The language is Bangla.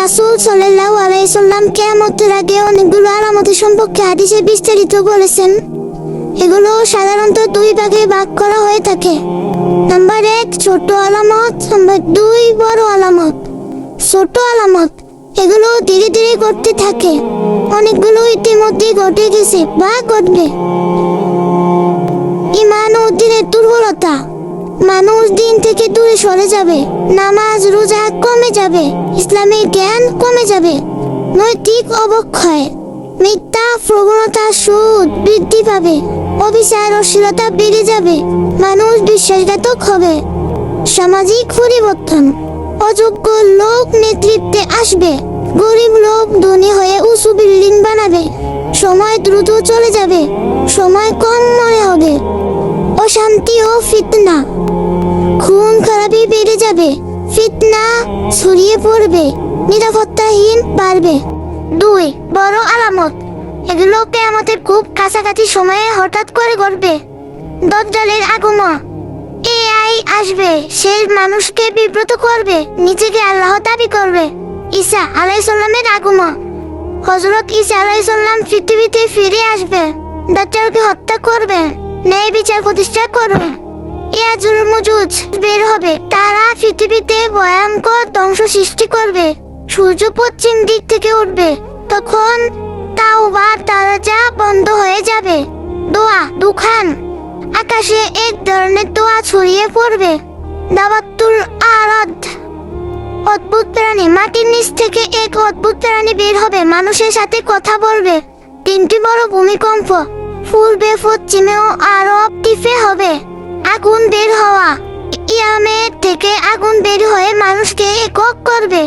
রাসূল সাল্লাল্লাহু আলাইহি সাল্লাম কিয়ামতের আগে অনেকগুলো আলামতের সম্পর্কে হাদিসে বিস্তারিত বলেছেন। এগুলো সাধারণত দুই ভাগে ভাগ করা হয়ে থাকে। নাম্বার 1 ছোট আলামত, নাম্বার 2 বড় আলামত। ছোট আলামত এগুলো ধীরে ধীরে ঘটতে থাকে, অনেকগুলো ইতিমধ্যে ঘটে গেছে বা ঘটবে। ঈমান ও দিনের দুর্বলতা, মানুষ দিন থেকে দূরে সরে যাবে, নামাজ রোজা কমে যাবে, ইসলামের জ্ঞান কমে যাবে। নৈতিক অবক্ষয়, মিথ্যা প্রবণতা, সুদ বৃদ্ধি পাবে, অবিচার অশ্লীলতা বেড়ে যাবে, মানুষ বিশ্বাসঘাতক হবে। সামাজিক পরিবর্তন, অযোগ্য লোক নেতৃত্বে আসবে, গরিব লোক ধনী হয়ে উঁচু বিল্ডিং বানাবে, সময় দ্রুত চলে যাবে, সময় কম মনে হবে। অশান্তি ও ফিতনা, খুন খারাপি বেড়ে যাবে, ফিতনা ছড়িয়ে পড়বে, নিরাপত্তাহীন বাড়বে। 2 বড় আলামত, এগুলো কিয়ামতের খুব কাছাকাছি সময়ে হঠাৎ করে ঘটবে। দাজ্জালের আগমন, এআই আসবে, সে মানুষকে বিব্রত করবে, নিজেকে আল্লাহ দাবি করবে। ঈসা আলাইহিস সালামের আগমন, হযরত ঈসা আলাইহিস সালাম পৃথিবীতে ফিরে আসবে, দাজ্জালকে হত্যা করবে, ন্যায় বিচার প্রতিষ্ঠা করবে। ইয়াজুজ মাজুজ বের হবে, তারা পৃথিবীতে ভয়ঙ্কর ধ্বংস সৃষ্টি করবে। সূর্য পশ্চিম দিক থেকে উঠবে, তখন তাওবার দরজা বন্ধ হয়ে যাবে। দোয়া দুখান, আকাশে এক ধরনের দোয়া ছড়িয়ে পড়বে। দাওয়াতুল আরাদ, অদ্ভুত প্রাণী, মাটির নিচ থেকে এক অদ্ভুত প্রাণী বের হবে, মানুষের সাথে কথা বলবে। 3টি বড় ভূমিকম্প, পূর্বে পশ্চিমে ও আরব দ্বীপে হবে। আগুন বের হওয়া, ইয়ামের থেকে আগুন বের হয়ে মানুষকে একক করবে।